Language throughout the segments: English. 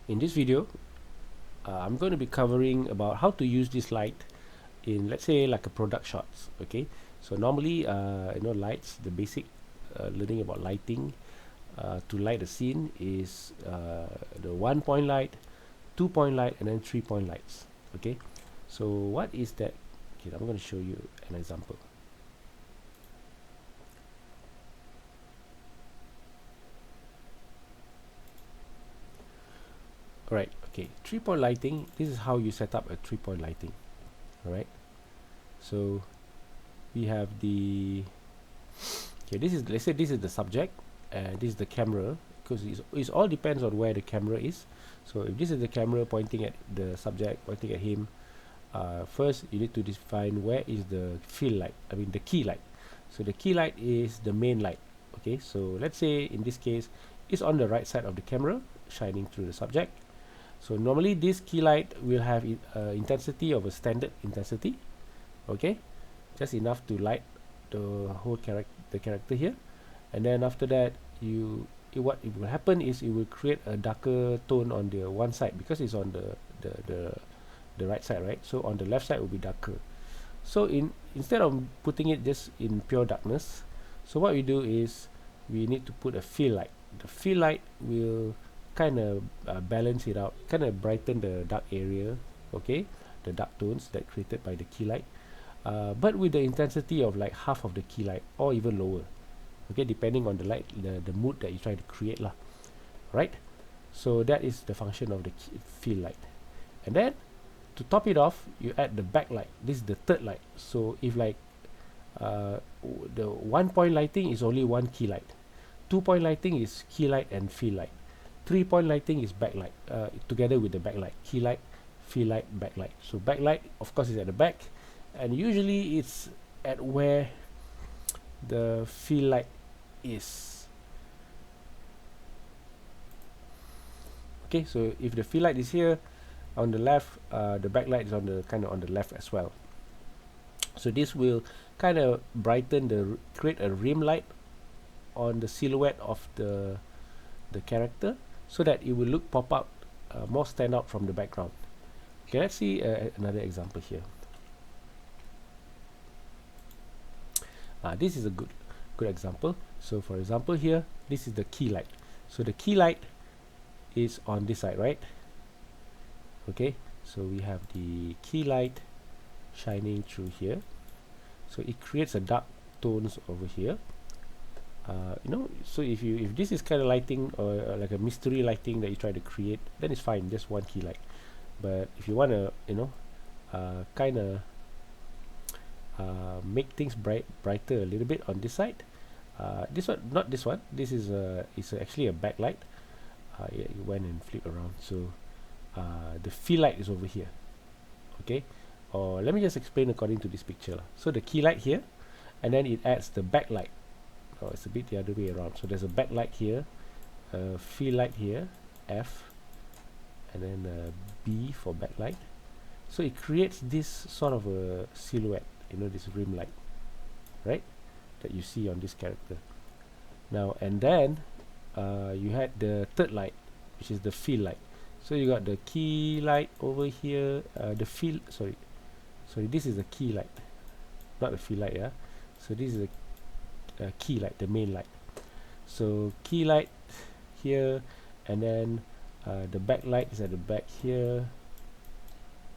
In this video, I'm going to be covering about how to use this light in, let's say, like a product shots. Okay, so normally lights, the basic learning about lighting to light a scene is the 1 point light, 2 point light, and then 3 point lights. Okay, so what is that? Okay, I'm going to show you an example. Alright, okay, 3 point lighting. This is how you set up a 3 point lighting. Alright, so we have the, okay, this is, let's say this is the subject and this is the camera, because it's all depends on where the camera is. So if this is the camera pointing at the subject, pointing at him, first you need to define where is the fill light, I mean the key light. So the key light is the main light. Okay, so let's say in this case it's on the right side of the camera, shining through the subject. So normally this key light will have intensity of a standard intensity. Okay, just enough to light the whole character here. And then after that, what it will happen is it will create a darker tone on the one side, because it's on the right side, right? So on the left side will be darker. So instead of putting it just in pure darkness, so what we do is we need to put a fill light. The fill light will kind of balance it out, kind of brighten the dark area. Okay, the dark tones that created by the key light, but with the intensity of like half of the key light or even lower. Okay, depending on the light, the mood that you try to create lah. Right, so that is the function of the fill light. And then to top it off, you add the backlight. This is the third light. So if like the 1 point lighting is only one key light, 2 point lighting is key light and fill light, 3 point lighting is backlight, together with the backlight, key light, fill light, backlight. So backlight of course is at the back, and usually it's at where the fill light is. Okay, so if the fill light is here on the left, the backlight is on the kind of on the left as well. So this will kind of brighten create a rim light on the silhouette of the character, so that it will look pop out, more stand out from the background. Okay, let's see another example here. This is a good example. So for example here, this is the key light. So the key light is on this side, right? Okay, so we have the key light shining through here, so it creates a dark tones over here. So if this is kind of lighting, or like a mystery lighting that you try to create, then it's fine, just one key light. But if you want to kind of make things brighter a little bit on this side, this one, not this one, this is actually a backlight. Yeah, you went and flip around, so the fill light is over here. Okay, or let me just explain according to this picture lah. So the key light here, and then it adds the backlight. Oh, it's a bit the other way around. So there's a backlight here, fill light here, F, and then B for backlight. So it creates this sort of a silhouette, this rim light, right, that you see on this character. Now, and then you had the third light, which is the fill light. So you got the key light over here, sorry, this is the key light, not the fill light, yeah. So this is the key light, the main light. So key light here, and then the backlight is at the back here,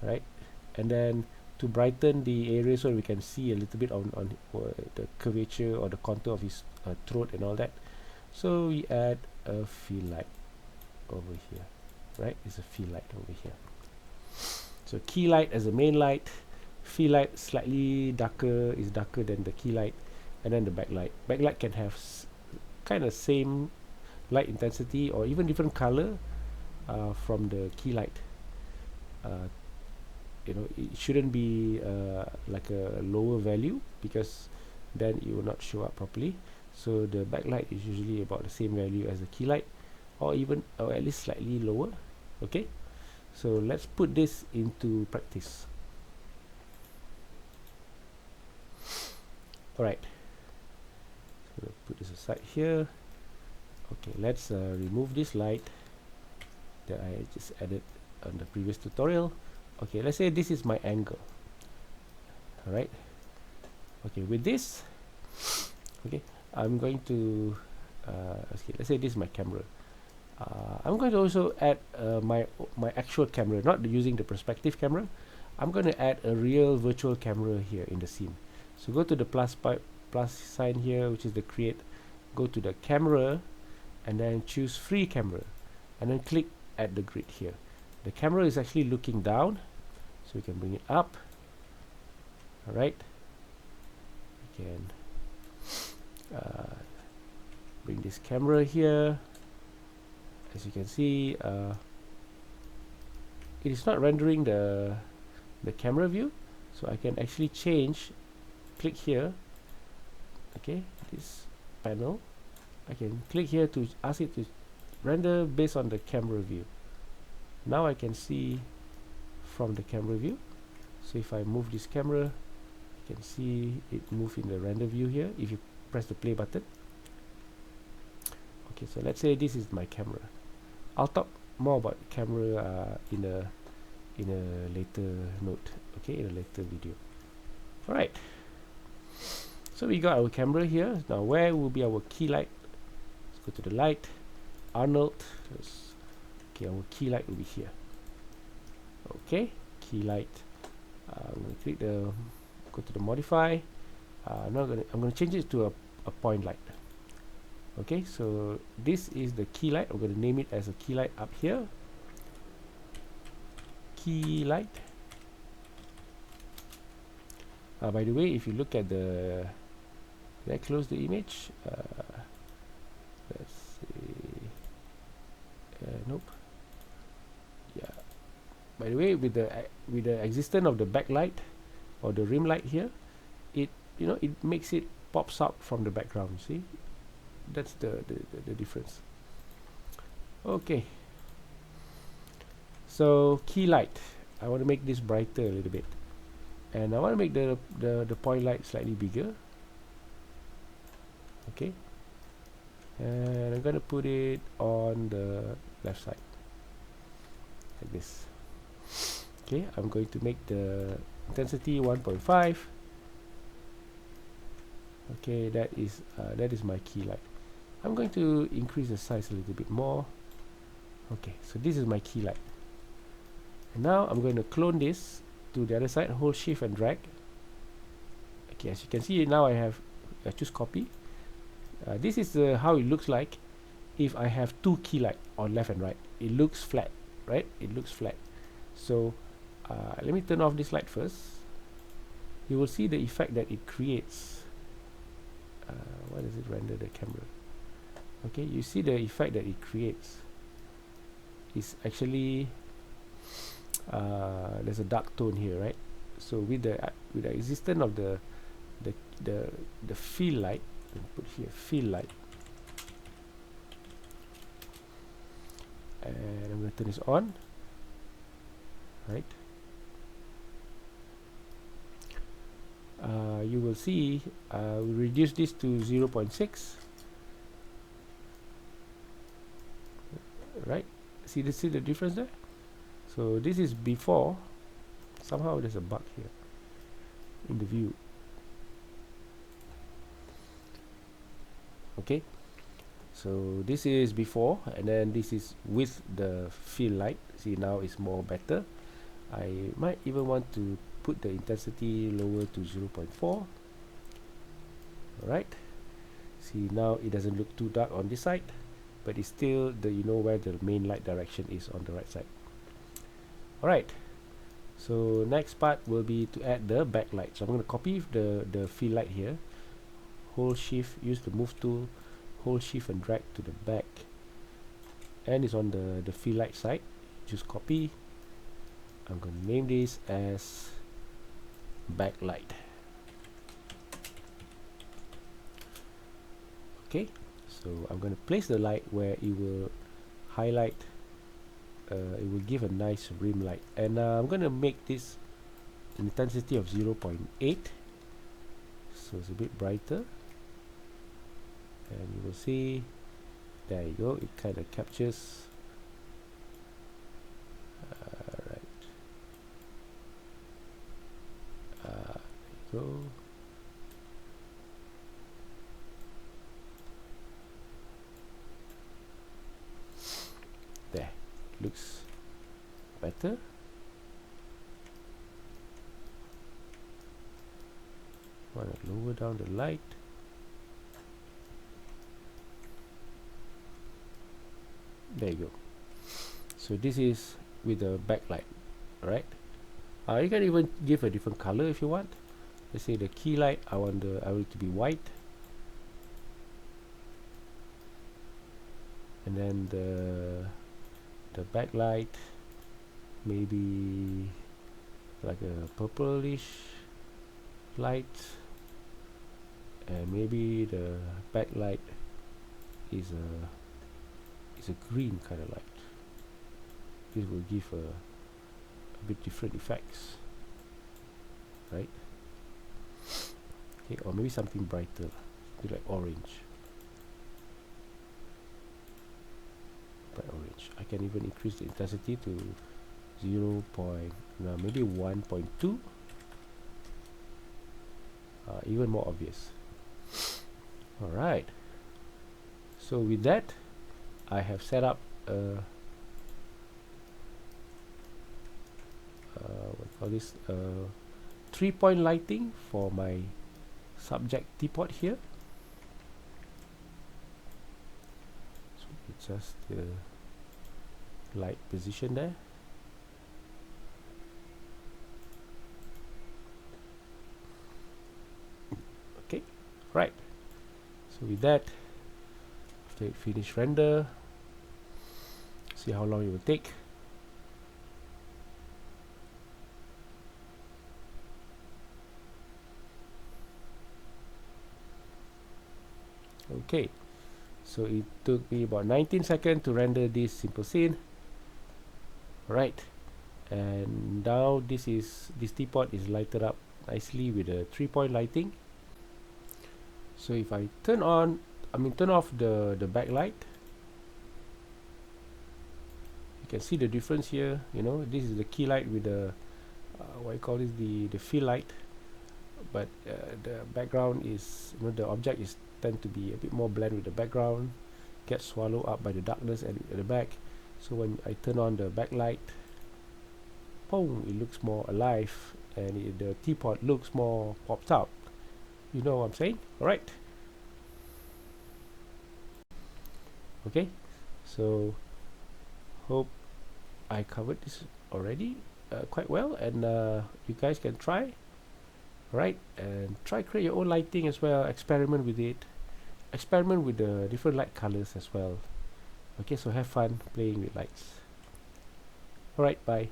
right? And then to brighten the area so we can see a little bit on the curvature or the contour of his throat and all that, so we add a fill light over here, right? It's a fill light over here. So key light as a main light, fill light slightly darker, is darker than the key light, and then the backlight. Backlight can have kind of same light intensity or even different color from the key light. It shouldn't be like a lower value, because then it will not show up properly. So the backlight is usually about the same value as the key light, or at least slightly lower. Okay, so let's put this into practice. Alright, so put this aside here. Okay, let's remove this light. that I just added on the previous tutorial. Okay, let's say this is my angle. All right. Okay, with this, okay, I'm going to okay, let's say this is my camera. I'm going to also add my actual camera, not using the perspective camera. I'm going to add a real virtual camera here in the scene. So go to the plus sign here, which is the create. Go to the camera, and then choose free camera, and then click at the grid here. The camera is actually looking down, so we can bring it up. All right. We can bring this camera here. As you can see, it is not rendering the camera view, so I can actually change. Click here. Okay, this panel. I can click here to ask it to render based on the camera view. Now I can see from the camera view. So if I move this camera, you can see it move in the render view here if you press the play button. Okay, so let's say this is my camera. I'll talk more about camera in a later note, okay, in a later video. All right, so we got our camera here. Now where will be our key light? Let's go to the light, Arnold. Okay, our key light will be here. Okay, key light. I'm going to click the, go to the modify. I'm going to change it to a point light. Okay, so this is the key light. I'm going to name it as a key light up here. Key light. By the way, if you look at the, did I close the image? Let's see. Nope. Yeah. By the way, with the existence of the backlight or the rim light here, it it makes it pops out from the background. See, that's the difference. Okay. So key light, I want to make this brighter a little bit, and I want to make the point light slightly bigger. Okay, and I'm going to put it on the left side like this. Okay, I'm going to make the intensity 1.5. Okay, that is my key light. I'm going to increase the size a little bit more. Okay, so this is my key light. And now I'm going to clone this to the other side, hold shift and drag. Okay, as you can see now I choose copy. This is how it looks like if I have two key light on left and right. It looks flat, right? It looks flat. So let me turn off this light first. You will see the effect that it creates. Why does it render the camera? Okay, you see the effect that it creates. It's actually there's a dark tone here, right? So with the existence of the fill light, put here fill light, and I'm going to turn this on, right? You will see we reduce this to 0.6, right? See the difference there? So this is before. Somehow there's a bug here in the view. Okay, so this is before, and then this is with the fill light. See, now it's more better. I might even want to put the intensity lower to 0.4. Alright, see, now it doesn't look too dark on this side, but it's still where the main light direction is on the right side. Alright, so next part will be to add the backlight. So I'm going to copy the fill light here, hold shift, use the move tool, hold shift and drag to the back, and it's on the fill light side. Just copy. I'm going to name this as backlight. Okay, so I'm going to place the light where it will highlight, it will give a nice rim light, and I'm going to make this intensity of 0.8, so it's a bit brighter, and you will see, there you go, it kind of captures go. There, looks better. Want to lower down the light. There you go. So this is with the backlight, right? You can even give a different color if you want. Let's say the key light, I want it to be white, and then the backlight maybe like a purplish light, and maybe the backlight is a green kind of light. This will give a bit different effects, right? Okay, or maybe something brighter, something like orange. Bright orange. I can even increase the intensity to 0. Maybe 1.2. Even more obvious. Alright. So with that, I have set up what call this 3-point lighting for my subject teapot here. So adjust the light position there. Okay, right. So with that, after it finish render, see how long it will take. Okay, so it took me about 19 seconds to render this simple scene. Right, and now this teapot is lighted up nicely with a 3-point lighting. So if I turn off the backlight, you can see the difference here. You know, this is the key light with the what I call this, the fill light, but the background is, you know, the object is tend to be a bit more blend with the background, gets swallowed up by the darkness at the back. So when I turn on the backlight, boom, it looks more alive, and the teapot looks more popped out. You know what I'm saying? Alright. Okay, so hope I covered this already quite well, and you guys can try. Right, and try create your own lighting as well. Experiment with it. Experiment with the different light colors as well. Okay, so have fun playing with lights. Alright, bye.